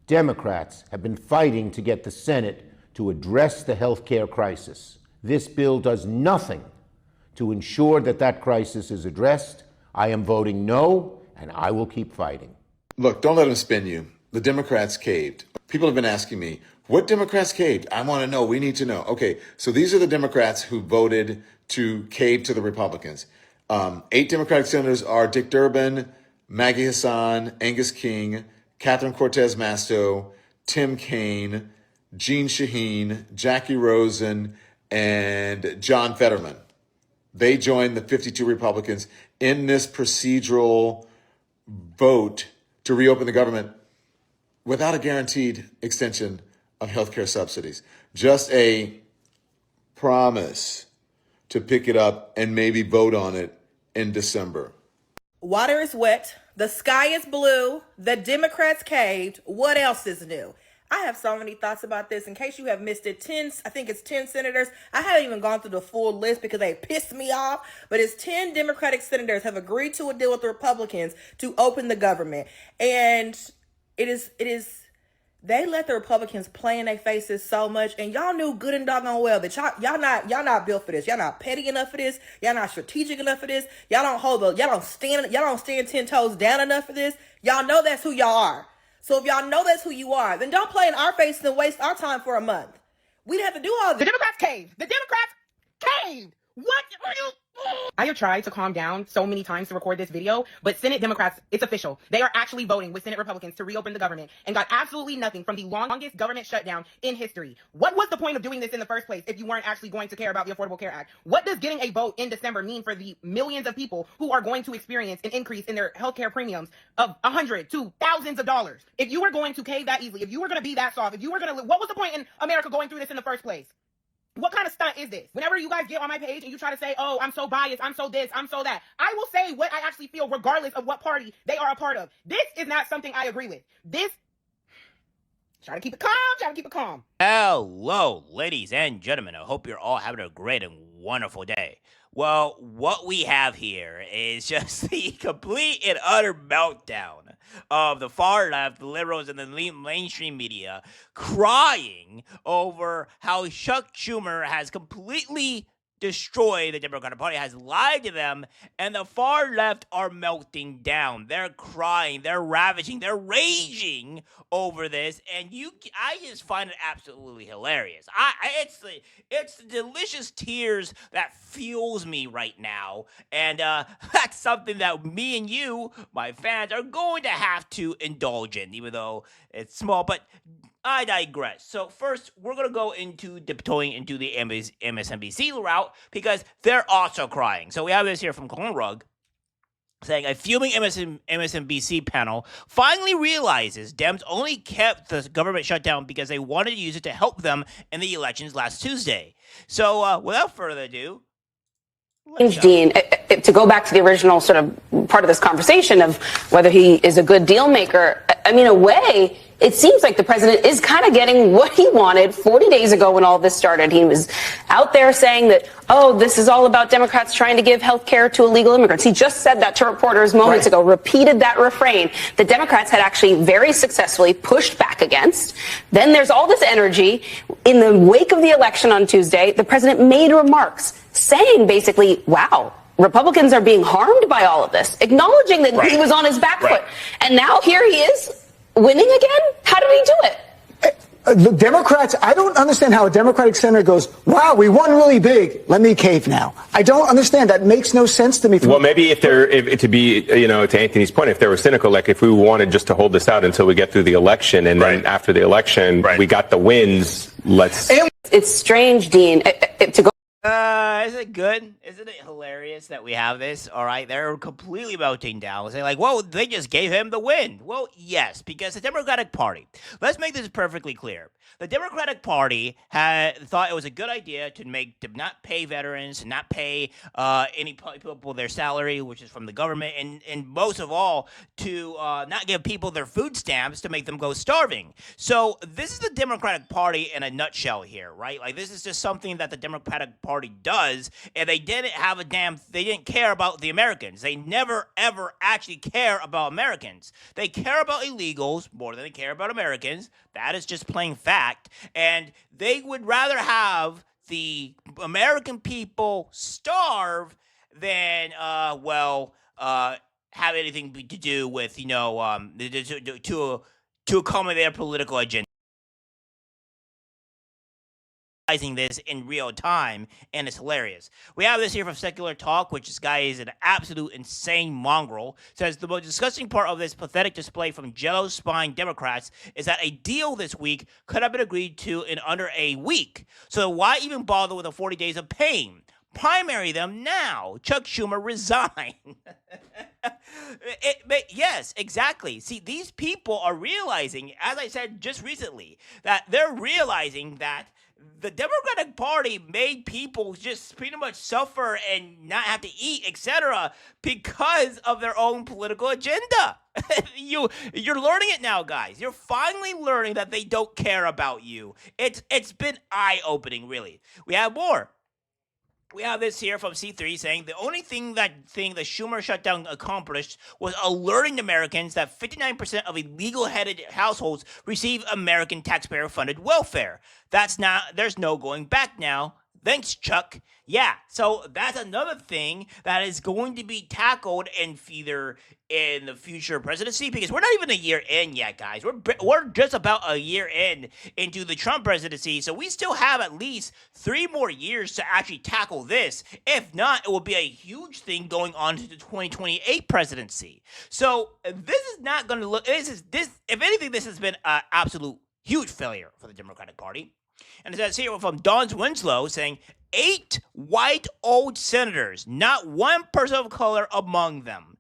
Democrats have been fighting to get the Senate to address the health care crisis. This bill does nothing to ensure that that crisis is addressed. I am voting no, and I will keep fighting. Look, don't let them spin you. The Democrats caved. People have been asking me, what Democrats caved? I want to know. We need to know. Okay, so these are the Democrats who voted to cave to the Republicans. 8 Democratic senators are Dick Durbin, Maggie Hassan, Angus King, Catherine Cortez Masto, Tim Kaine, Jeanne Shaheen, Jackie Rosen, and John Fetterman. They joined the 52 Republicans in this procedural vote to reopen the government without a guaranteed extension of healthcare subsidies. Just a promise to pick it up and maybe vote on it in December. Water is wet. The sky is blue. The Democrats caved. What else is new? I have so many thoughts about this. In case you have missed it, 10 senators. I haven't even gone through the full list because they pissed me off. But it's 10 Democratic senators have agreed to a deal with the Republicans to open the government. And they let the Republicans play in their faces so much, and y'all knew good and doggone well that y'all not built for this. Y'all not petty enough for this. Y'all not strategic enough for this. Y'all don't stand 10 toes down enough for this. Y'all know that's who y'all are. So if y'all know that's who you are, then don't play in our faces and waste our time for a month. We'd have to do all this. The Democrats caved. The Democrats caved. What are you? I have tried to calm down so many times to record this video, but Senate Democrats, it's official. They are actually voting with Senate Republicans to reopen the government and got absolutely nothing from the longest government shutdown in history. What was the point of doing this in the first place if you weren't actually going to care about the Affordable Care Act? What does getting a vote in December mean for the millions of people who are going to experience an increase in their healthcare premiums of $100 to thousands of dollars? If you were going to cave that easily, if you were going to be that soft, what was the point in America going through this in the first place? What kind of stunt is this? Whenever you guys get on my page and you try to say, oh, I'm so biased, I'm so this, I'm so that, I will say what I actually feel regardless of what party they are a part of. This is not something I agree with. Try to keep it calm. Hello, ladies and gentlemen. I hope you're all having a great and wonderful day. Well, what we have here is just the complete and utter meltdown of the far left, the liberals, and the mainstream media crying over how Chuck Schumer has completely destroyed the Democratic Party, has lied to them, and the far left are melting down. They're crying, they're ravaging, they're raging over this, and I just find it absolutely hilarious. It's the delicious tears that fuels me right now, and that's something that me and you, my fans, are going to have to indulge in, even though it's small, but I digress. So first, we're going to go into tiptoeing into the MSNBC route because they're also crying. So we have this here from Colin Rugg saying, a fuming MSNBC panel finally realizes Dems only kept the government shutdown because they wanted to use it to help them in the elections last Tuesday. So without further ado, Dean, to go back to the original sort of part of this conversation of whether he is a good deal maker, I mean, in a way, it seems like the president is kind of getting what he wanted 40 days ago when all this started. He was out there saying that, oh, this is all about Democrats trying to give health care to illegal immigrants. He just said that to reporters moments ago, repeated that refrain that Democrats had actually very successfully pushed back against. Then there's all this energy. In the wake of the election on Tuesday, the president made remarks saying basically, wow, Republicans are being harmed by all of this, acknowledging that he was on his back foot. And now here he is winning again? How did he do it? The Democrats, I don't understand how a Democratic senator goes, wow, we won really big. Let me cave now. I don't understand. That makes no sense to me. Well, maybe to Anthony's point, if they were cynical, like if we wanted just to hold this out until we get through the election and then after the election, we got the wins, It's strange, Dean, to go. Isn't it good? Isn't it hilarious that we have this? All right, they're completely melting down. Saying like, well, they just gave him the win. Well, yes, because the Democratic Party, let's make this perfectly clear. The Democratic Party thought it was a good idea to not pay veterans, to not pay any people their salary, which is from the government, and most of all, to not give people their food stamps to make them go starving. So this is the Democratic Party in a nutshell here, right? Like this is just something that the Democratic Party Party does, and they didn't care about the Americans. They never, ever actually care about Americans. They care about illegals more than they care about Americans. That is just plain fact. And they would rather have the American people starve than, have anything to do with, to accommodate their political agenda. This in real time, and it's hilarious. We have this here from Secular Talk, which this guy is an absolute insane mongrel. Says the most disgusting part of this pathetic display from Jello spine Democrats is that a deal this week could have been agreed to in under a week. So why even bother with the 40 days of pain? Primary them now. Chuck Schumer resign. Yes, exactly. See, these people are realizing, as I said just recently, that they're realizing that the Democratic Party made people just pretty much suffer and not have to eat, etc., because of their own political agenda. You're learning it now, guys. You're finally learning that they don't care about you. It's been eye-opening, really. We have more. We have this here from C3 saying the only thing the Schumer shutdown accomplished was alerting Americans that 59% of illegal-headed households receive American taxpayer-funded welfare. There's no going back now. Thanks, Chuck. Yeah, so that's another thing that is going to be tackled in the future presidency, because we're not even a year in yet, guys. We're just about a year into the Trump presidency, so we still have at least 3 more years to actually tackle this. If not, it will be a huge thing going on to the 2028 presidency. So this is not going to look. If anything, this has been an absolute huge failure for the Democratic Party. And it says here from Don Winslow saying 8 white old senators, not one person of color among them.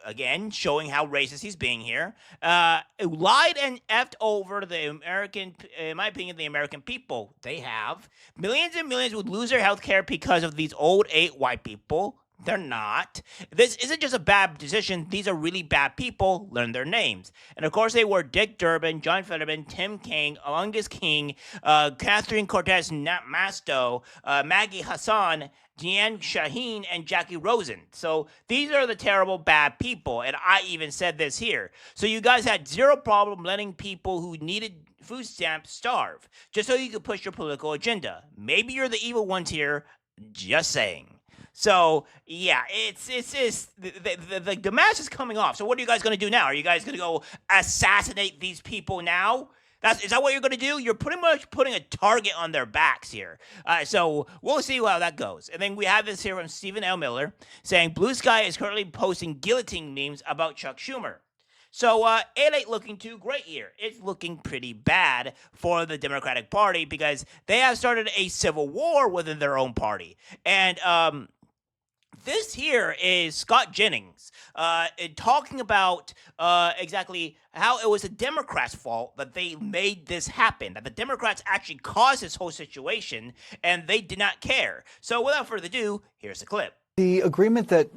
Again, showing how racist he's being here. Lied and effed over the American, in my opinion, the American people. They have. Millions and millions would lose their health care because of these old 8 white people. They're not. This isn't just a bad decision. These are really bad people. Learn their names. And of course, they were Dick Durbin, John Fetterman, Tim Kaine, Angus King, Catherine Cortez Masto, Maggie Hassan, Deanne Shaheen, and Jackie Rosen. So these are the terrible, bad people. And I even said this here. So you guys had zero problem letting people who needed food stamps starve, just so you could push your political agenda. Maybe you're the evil ones here. Just saying. So, yeah, it's the mask is coming off. So what are you guys going to do now? Are you guys going to go assassinate these people now? Is that what you're going to do? You're pretty much putting a target on their backs here. So we'll see how that goes. And then we have this here from Stephen L. Miller saying Blue Sky is currently posting guillotine memes about Chuck Schumer. So it ain't looking too great here. It's looking pretty bad for the Democratic Party because they have started a civil war within their own party. And this here is Scott Jennings talking about exactly how it was the Democrats' fault that they made this happen, that the Democrats actually caused this whole situation, and they did not care. So without further ado, here's the clip. The agreement that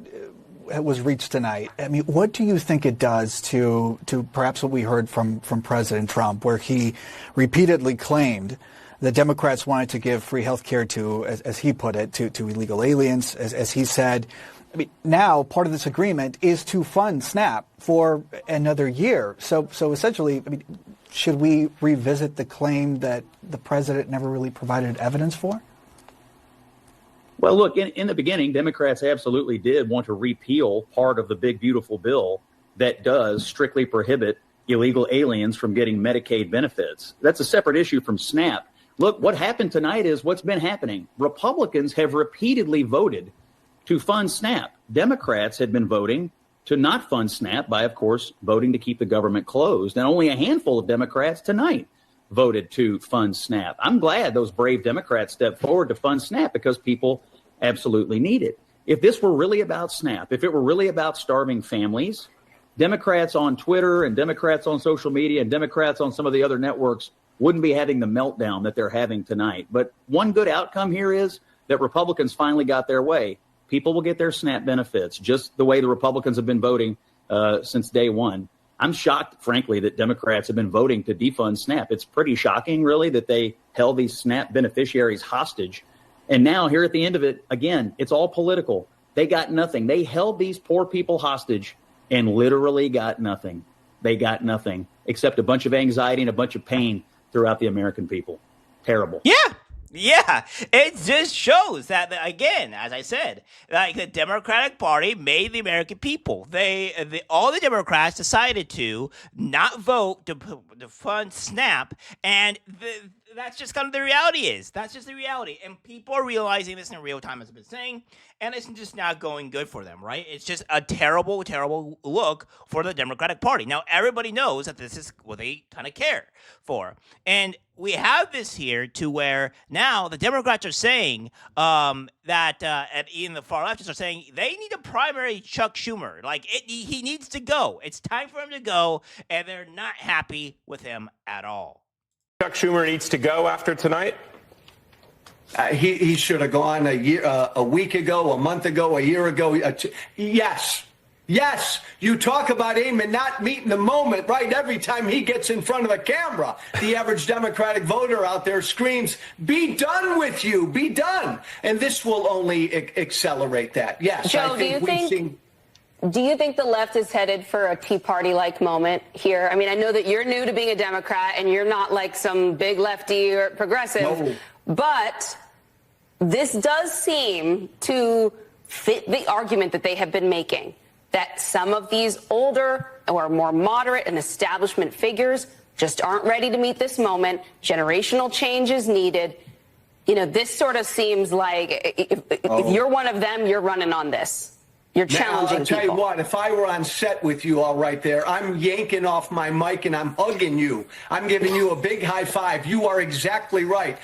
was reached tonight, I mean, what do you think it does to perhaps what we heard from President Trump, where he repeatedly claimed the Democrats wanted to give free health care to, as he put it, to illegal aliens, as he said. I mean, now part of this agreement is to fund SNAP for another year. So essentially, I mean, should we revisit the claim that the president never really provided evidence for? Well, look, in the beginning, Democrats absolutely did want to repeal part of the big, beautiful bill that does strictly prohibit illegal aliens from getting Medicaid benefits. That's a separate issue from SNAP. Look, what happened tonight is what's been happening. Republicans have repeatedly voted to fund SNAP. Democrats had been voting to not fund SNAP by, of course, voting to keep the government closed. And only a handful of Democrats tonight voted to fund SNAP. I'm glad those brave Democrats stepped forward to fund SNAP because people absolutely need it. If this were really about SNAP, if it were really about starving families, Democrats on Twitter and Democrats on social media and Democrats on some of the other networks wouldn't be having the meltdown that they're having tonight. But one good outcome here is that Republicans finally got their way. People will get their SNAP benefits, just the way the Republicans have been voting since day one. I'm shocked, frankly, that Democrats have been voting to defund SNAP. It's pretty shocking, really, that they held these SNAP beneficiaries hostage And now here at the end of it, again, it's all political. They got nothing. They held these poor people hostage and literally got nothing. They got nothing except a bunch of anxiety and a bunch of pain throughout the American people. Terrible. Yeah, it just shows that, again, as I said, like the Democratic Party made the American people. All the Democrats decided to not vote to fund SNAP, and that's just kind of the reality is. That's just the reality, and people are realizing this in real time, as I've been saying, and it's just not going good for them, right? It's just a terrible, terrible look for the Democratic Party. Now, everybody knows that this is what they kind of care for, and we have this here to where now the Democrats are saying that, and even the far leftists are saying they need to primary Chuck Schumer. Like, he needs to go. It's time for him to go, and they're not happy with him at all. Chuck Schumer needs to go after tonight? He should have gone a week ago, a month ago, a year ago. Yes. Yes, you talk about aim not meeting the moment, right? Every time he gets in front of the camera, the average Democratic voter out there screams, "Be done with you, be done." And this will only accelerate that. Yes, Joe, do you think the left is headed for a Tea Party-like moment here? I mean, I know that you're new to being a Democrat and you're not like some big lefty or progressive, no. But this does seem to fit the argument that they have been making, that some of these older or more moderate and establishment figures just aren't ready to meet this moment. Generational change is needed. You know, this sort of seems like if you're one of them, you're running on this. You're challenging I'll tell you what, if I were on set with you all right there, I'm yanking off my mic and I'm hugging you. I'm giving you a big high five. You are exactly right.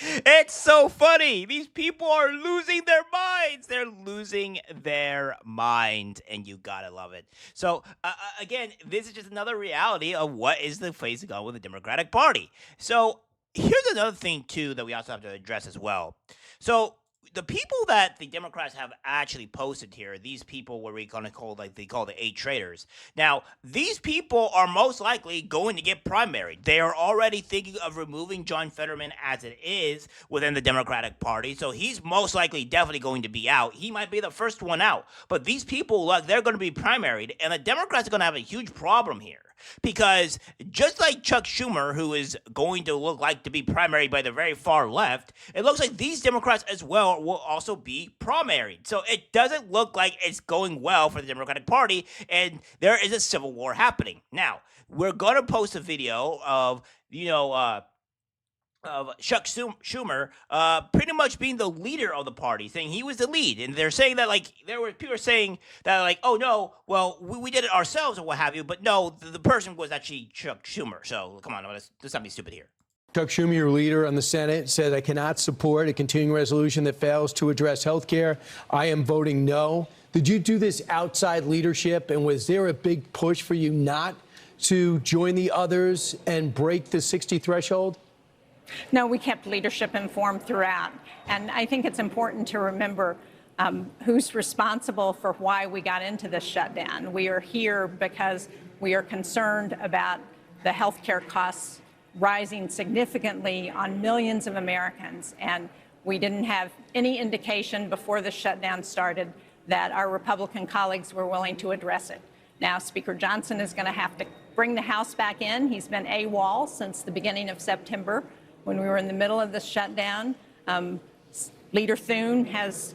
It's so funny. These people are losing their minds. They're losing their minds, and you gotta love it. So, again, this is just another reality of what is the place to go with the Democratic Party. So, here's another thing, too, that we also have to address as well. So, the people that the Democrats have actually posted here, these people what we're going to call, like they call the 8 traitors. Now, these people are most likely going to get primaried. They are already thinking of removing John Fetterman as it is within the Democratic Party. So he's most likely definitely going to be out. He might be the first one out. But these people, like, they're going to be primaried, and the Democrats are going to have a huge problem here. Because just like Chuck Schumer, who is going to look like to be primaried by the very far left, it looks like these Democrats as well will also be primaried. So it doesn't look like it's going well for the Democratic Party, and there is a civil war happening. Now, we're going to post a video of, of Chuck Schumer pretty much being the leader of the party, saying he was the lead. And they're saying that, like, there were people saying that, like, oh, no, well, we did it ourselves or what have you. But no, the person was actually Chuck Schumer. So come on, let's not be stupid here. Chuck Schumer, your leader on the Senate, said, I cannot support a continuing resolution that fails to address health care. I am voting no. Did you do this outside leadership? And was there a big push for you not to join the others and break the 60 threshold? No, we kept leadership informed throughout. And I think it's important to remember who's responsible for why we got into this shutdown. We are here because we are concerned about the health care costs rising significantly on millions of Americans. And we didn't have any indication before the shutdown started that our Republican colleagues were willing to address it. Now, Speaker Johnson is going to have to bring the House back in. He's been AWOL since the beginning of September, when we were in the middle of the shutdown. Leader Thune has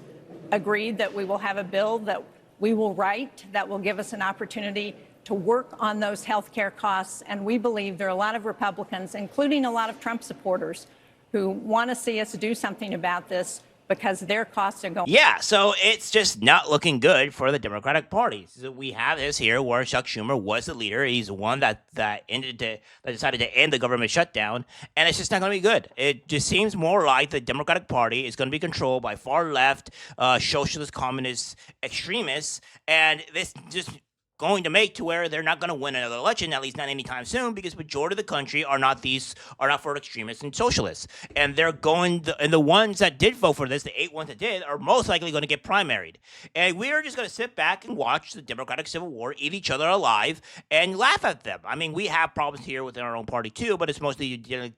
agreed that we will have a bill that we will write that will give us an opportunity to work on those health care costs. And we believe there are a lot of Republicans, including a lot of Trump supporters, who want to see us do something about this because their costs are going. Yeah, so it's just not looking good for the Democratic Party. So we have this here where Chuck Schumer was the leader. He's the one that decided to end the government shutdown, and it's just not going to be good. It just seems more like the Democratic Party is going to be controlled by far left, socialist, communist extremists, and this just going to make to where they're not going to win another election, at least not anytime soon, because majority of the country are not for extremists and socialists, and they're going. And the ones that did vote for this, the 8 ones that did, are most likely going to get primaried. And we are just going to sit back and watch the Democratic Civil War eat each other alive and laugh at them. I mean, we have problems here within our own party too, but it's mostly getting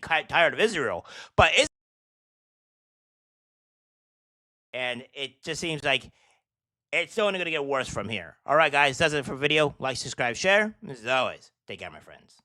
tired of Israel. But and it just seems like it's only going to get worse from here. All right, guys, that's it for video. Like, subscribe, share. As always, take care, my friends.